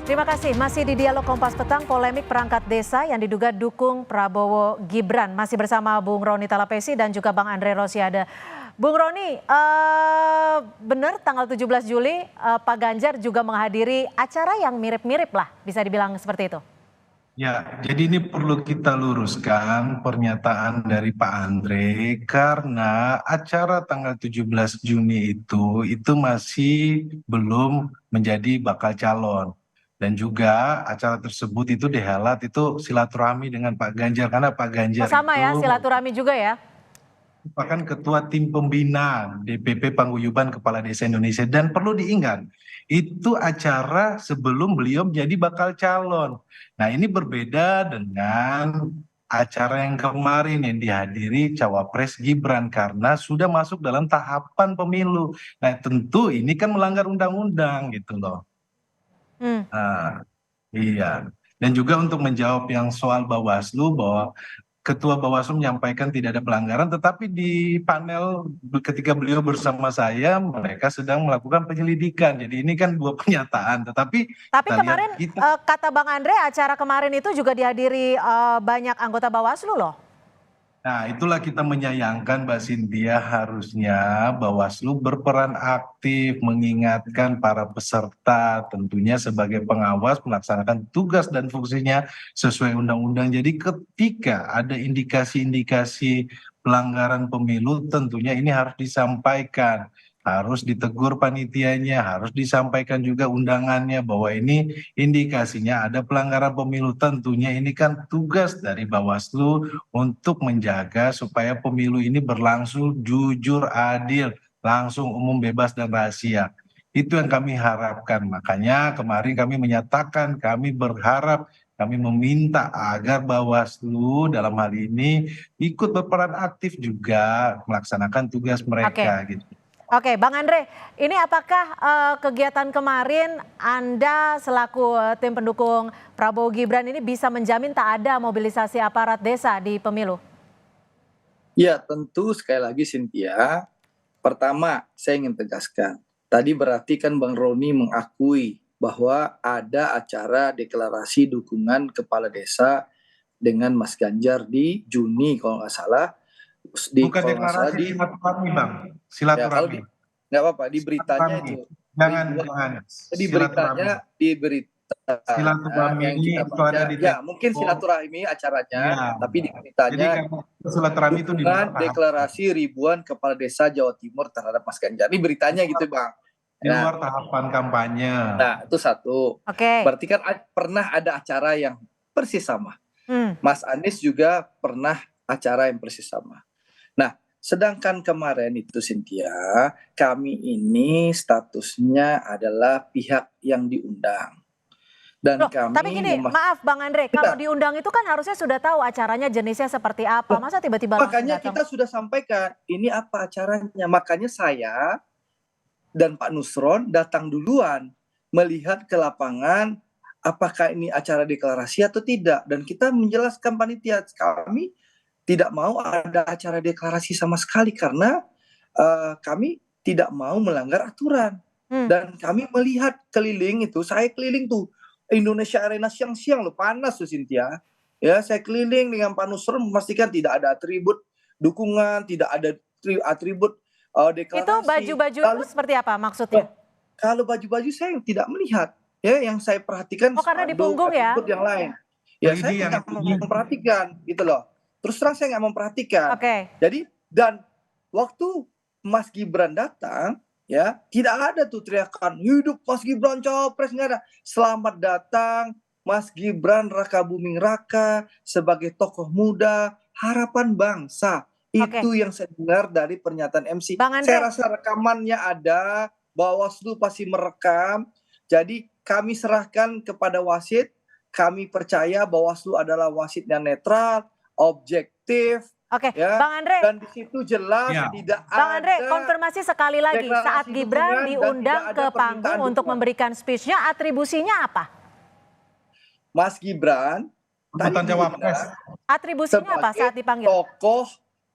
Terima kasih. Masih di Dialog Kompas Petang, polemik perangkat desa yang diduga dukung Prabowo Gibran. Masih bersama Bung Roni Talapesi dan juga Bang Andre Rosiade. Bung Roni, benar tanggal 17 Juli Pak Ganjar juga menghadiri acara yang mirip-mirip lah, bisa dibilang seperti itu. Ya, jadi ini perlu kita luruskan pernyataan dari Pak Andre karena acara tanggal 17 Juni itu masih belum menjadi bakal calon. Dan juga acara tersebut itu dihelat itu silaturahmi dengan Pak Ganjar karena Pak Oh Ganjar sama ya, itu silaturahmi juga ya? merupakan ketua tim pembina DPP Paguyuban Kepala Desa Indonesia dan perlu diingat itu acara sebelum beliau menjadi bakal calon. Nah, ini berbeda dengan acara yang kemarin yang dihadiri Cawapres Gibran karena sudah masuk dalam tahapan pemilu. Nah, tentu ini kan melanggar undang-undang gitu loh. Hmm. Nah, iya. Dan juga untuk menjawab yang soal Bawaslu bahwa Ketua Bawaslu menyampaikan tidak ada pelanggaran, tetapi di panel ketika beliau bersama saya, mereka sedang melakukan penyelidikan. Jadi ini kan dua pernyataan, tetapi Tapi kita lihat kemarin kita. kata Bang Andre acara kemarin itu juga dihadiri banyak anggota Bawaslu loh. Nah, itulah kita menyayangkan Mbak Cynthia harusnya Bawaslu berperan aktif mengingatkan para peserta tentunya sebagai pengawas melaksanakan tugas dan fungsinya sesuai undang-undang. Jadi ketika ada indikasi-indikasi pelanggaran pemilu tentunya ini harus disampaikan, harus ditegur panitianya, harus disampaikan juga undangannya bahwa ini indikasinya ada pelanggaran pemilu. Tentunya ini kan tugas dari Bawaslu untuk menjaga supaya pemilu ini berlangsung jujur, adil, langsung umum, bebas, dan rahasia. Itu yang kami harapkan. Makanya kemarin kami menyatakan kami berharap, kami meminta agar Bawaslu dalam hal ini ikut berperan aktif juga melaksanakan tugas Oke. mereka gitu. Oke, Bang Andre, ini apakah kegiatan kemarin Anda selaku tim pendukung Prabowo Gibran ini bisa menjamin tak ada mobilisasi aparat desa di pemilu? Ya, tentu sekali lagi Cynthia, pertama saya ingin tegaskan, tadi berarti kan Bang Roni mengakui bahwa ada acara deklarasi dukungan kepala desa dengan Mas Ganjar di Juni kalau nggak salah, Bukan kalau nggak salah deklarasi, di silaturahmi, Bang. ya kalau Silaturahmi. nggak apa-apa di beritanya Silaturahmi. itu Jangan, ribuan, jangan. di beritanya Silaturahmi. di berita Silaturahmi yang kita itu ada baca di ya mungkin Tempo. silaturahmi Iya. acaranya, tapi di Jadi beritanya karena silaturahmi itu di luar dukungan tahap, deklarasi ribuan kepala desa Jawa Timur terhadap Mas Ganjar. Ini beritanya gitu Bang. di Nah, luar tahapan kampanye. itu satu. Oke. Berarti kan pernah ada acara yang persis sama. Hmm. Mas Anies juga pernah acara yang persis sama. Nah, sedangkan kemarin itu Cynthia, kami ini statusnya adalah pihak yang diundang. Dan Loh, tapi kami gini, maaf Bang Andre, kalau diundang itu kan harusnya sudah tahu acaranya jenisnya seperti apa. Masa tiba-tiba langsung makanya datang? kita sudah sampaikan ini apa acaranya. Makanya saya dan Pak Nusron datang duluan melihat ke lapangan apakah ini acara deklarasi atau tidak, dan kita menjelaskan panitia kami tidak mau ada acara deklarasi sama sekali karena kami tidak mau melanggar aturan. Dan kami melihat keliling itu, saya keliling tuh Indonesia Arena siang-siang loh, panas tuh Cynthia. Ya, saya keliling dengan Pak Nusron memastikan tidak ada atribut dukungan, tidak ada atribut deklarasi. Itu baju-baju itu seperti apa maksudnya? Kalau baju-baju saya tidak melihat, ya yang saya perhatikan Oh karena di punggung ya? atribut yang lain. Ya saya nggak memperhatikan gitu loh. Terus terang saya nggak memperhatikan. Oke. Jadi dan waktu Mas Gibran datang, ya tidak ada tuh teriakan hidup Mas Gibran Cawapres, nggak ada. Selamat datang Mas Gibran Raka Buming Raka sebagai tokoh muda harapan bangsa. Itu yang saya dengar dari pernyataan MC. Saya rasa rekamannya ada, Bawaslu pasti merekam. Jadi kami serahkan kepada wasit. Kami percaya Bawaslu adalah wasit yang netral, objektif. Oke, ya, Bang Andre. Dan di situ jelas tidak ada. Bang Andre, konfirmasi sekali lagi, saat Gibran diundang ke panggung untuk memberikan speech-nya, atribusinya apa? Mas Gibran atribusinya apa saat dipanggil? Tokoh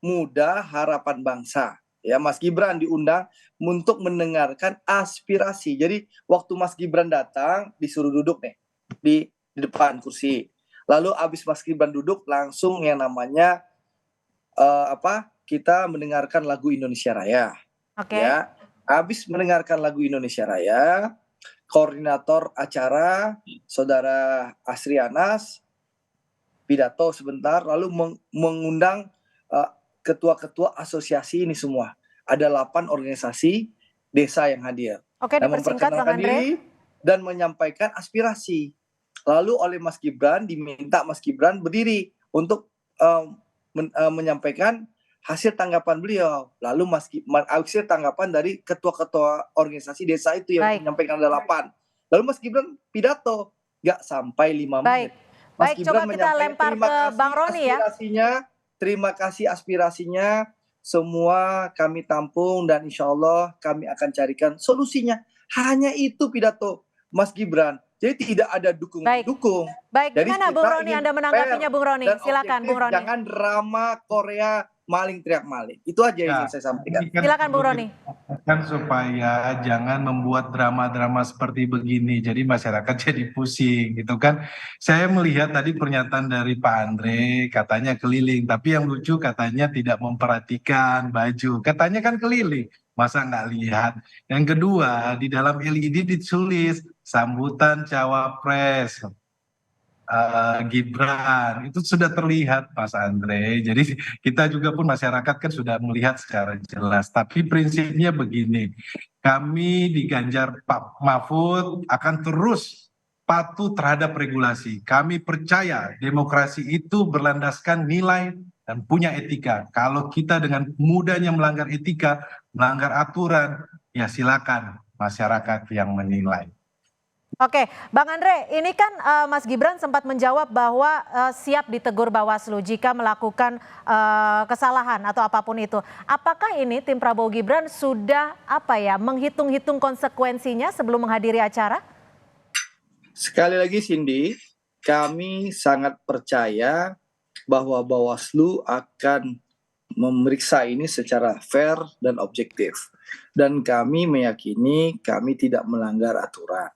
muda harapan bangsa. Ya, Mas Gibran diundang untuk mendengarkan aspirasi. Jadi waktu Mas Gibran datang disuruh duduk nih. di depan kursi. Lalu abis Mas Gibran duduk langsung yang namanya kita mendengarkan lagu Indonesia Raya. Oke. Ya, habis mendengarkan lagu Indonesia Raya, koordinator acara Saudara Asri Anas pidato sebentar, lalu mengundang ketua-ketua asosiasi ini semua. Ada 8 organisasi desa yang hadir. Oke, dipersingkat Bang Andre. Diri dan menyampaikan aspirasi. Lalu oleh Mas Gibran diminta Mas Gibran berdiri untuk menyampaikan hasil tanggapan beliau. Lalu hasil tanggapan dari ketua-ketua organisasi desa itu yang menyampaikan ada 8. Lalu Mas Gibran pidato, nggak sampai 5 menit. Mas Baik, Gibran coba kita lempar ke Bang Roni ya. Terima kasih aspirasinya, semua kami tampung dan insya Allah kami akan carikan solusinya. Hanya itu pidato Mas Gibran. Jadi tidak ada dukung-dukung. Baik, gimana Bung Roni Anda menanggapinya Bung Roni? Silakan Bung Roni. Jangan drama Korea maling teriak maling. Itu aja yang saya sampaikan. Silakan Bung Roni. Kan supaya jangan membuat drama-drama seperti begini. Jadi masyarakat jadi pusing gitu kan. Saya melihat tadi pernyataan dari Pak Andre katanya keliling. Tapi yang lucu katanya tidak memperhatikan baju. Katanya kan keliling. Masa nggak lihat? Yang kedua, di dalam LED ditulis sambutan cawapres Gibran, itu sudah terlihat Mas Andre. Jadi kita juga pun masyarakat kan sudah melihat secara jelas. Tapi prinsipnya begini, kami di Ganjar Pak Mahfud akan terus patuh terhadap regulasi. Kami percaya demokrasi itu berlandaskan nilai dan punya etika. Kalau kita dengan mudahnya melanggar etika, melanggar aturan, ya silakan masyarakat yang menilai. Oke, Bang Andre, ini kan Mas Gibran sempat menjawab bahwa siap ditegur Bawaslu jika melakukan kesalahan atau apapun itu. Apakah ini tim Prabowo Gibran sudah menghitung-hitung konsekuensinya sebelum menghadiri acara? Sekali lagi Cindy, kami sangat percaya bahwa Bawaslu akan memeriksa ini secara fair dan objektif. Dan kami meyakini kami tidak melanggar aturan.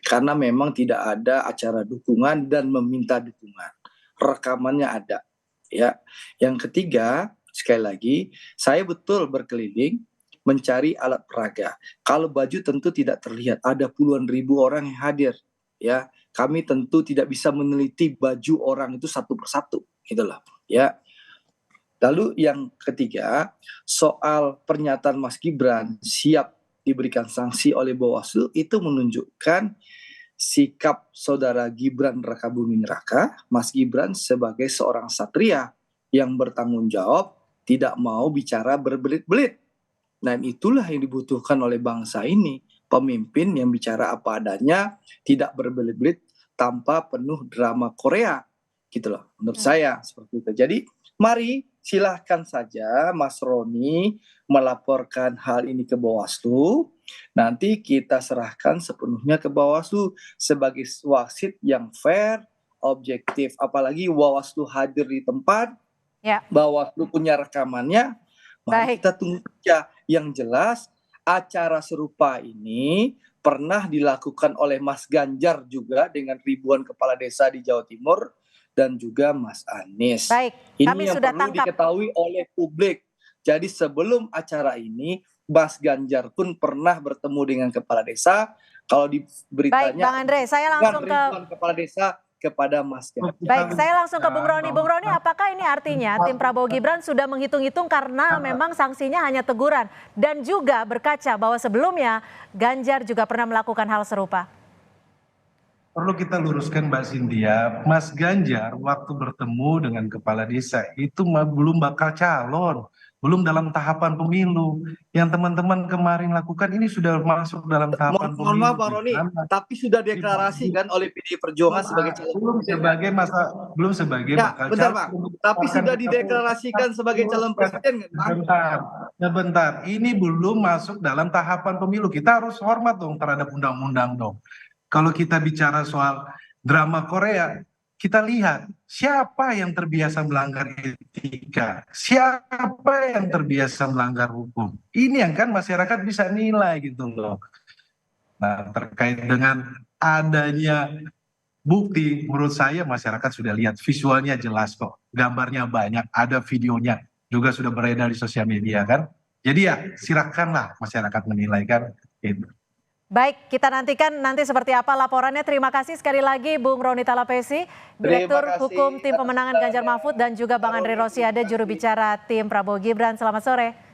Karena memang tidak ada acara dukungan dan meminta dukungan. Rekamannya ada. Ya. Yang ketiga, sekali lagi, saya betul berkeliling mencari alat peraga. Kalau baju tentu tidak terlihat, ada puluhan ribu orang yang hadir. Ya, kami tentu tidak bisa meneliti baju orang itu satu persatu, gitulah. Ya. Lalu yang ketiga, soal pernyataan Mas Gibran siap diberikan sanksi oleh Bawaslu, itu menunjukkan sikap saudara Gibran Rakabuming Raka, Mas Gibran sebagai seorang satria yang bertanggung jawab, tidak mau bicara berbelit-belit. Dan itulah yang dibutuhkan oleh bangsa ini, pemimpin yang bicara apa adanya, tidak berbelit-belit tanpa penuh drama Korea. Gitu loh, menurut saya seperti itu. Jadi mari silahkan saja Mas Roni melaporkan hal ini ke Bawaslu. Nanti kita serahkan sepenuhnya ke Bawaslu sebagai wasit yang fair, objektif. Apalagi Bawaslu hadir di tempat, Bawaslu punya rekamannya. Mari kita tunggu saja. Yang jelas acara serupa ini pernah dilakukan oleh Mas Ganjar juga dengan ribuan kepala desa di Jawa Timur dan juga Mas Anies. Baik, ini kami yang sudah perlu diketahui oleh publik. Jadi sebelum acara ini, Mas Ganjar pun pernah bertemu dengan kepala desa. Kalau di beritanya, baik, Bang Andre, saya langsung ke kepala desa kepada Mas Ganjar. Baik, saya langsung ke Bung Roni. Bung Roni, apakah ini artinya tim Prabowo Gibran sudah menghitung-hitung karena memang sanksinya hanya teguran dan juga berkaca bahwa sebelumnya Ganjar juga pernah melakukan hal serupa? Perlu kita luruskan Mbak Cynthia, Mas Ganjar waktu bertemu dengan kepala desa itu belum bakal calon, belum dalam tahapan pemilu. Yang teman-teman kemarin lakukan ini sudah masuk dalam tahapan pemilu. Mohon maaf Bang Roni, tapi sudah deklarasi kan oleh PDI Perjuangan sebagai calon presiden. Belum sebagai bakal bentar, calon. Bang. Tapi sudah dideklarasikan sebagai calon presiden kan, Bang? Sebentar. Ini belum masuk dalam tahapan pemilu. Kita harus hormat dong terhadap undang-undang dong. Kalau kita bicara soal drama Korea, kita lihat siapa yang terbiasa melanggar etika, siapa yang terbiasa melanggar hukum. Ini yang kan masyarakat bisa nilai gitu loh. Nah, terkait dengan adanya bukti menurut saya masyarakat sudah lihat, visualnya jelas kok, gambarnya banyak, ada videonya juga sudah beredar di sosial media kan. Jadi ya silakanlah masyarakat menilai kan gitu. Baik, kita nantikan nanti seperti apa laporannya. Terima kasih sekali lagi Bung Roni Talapesi, Direktur Terima kasih Hukum Tim atas Pemenangan Ganjar kesempatannya, Mahfud, dan juga Bang Pak Andre Roni. Rosiade, Terima juru kasih. bicara tim Prabowo Gibran. Selamat sore.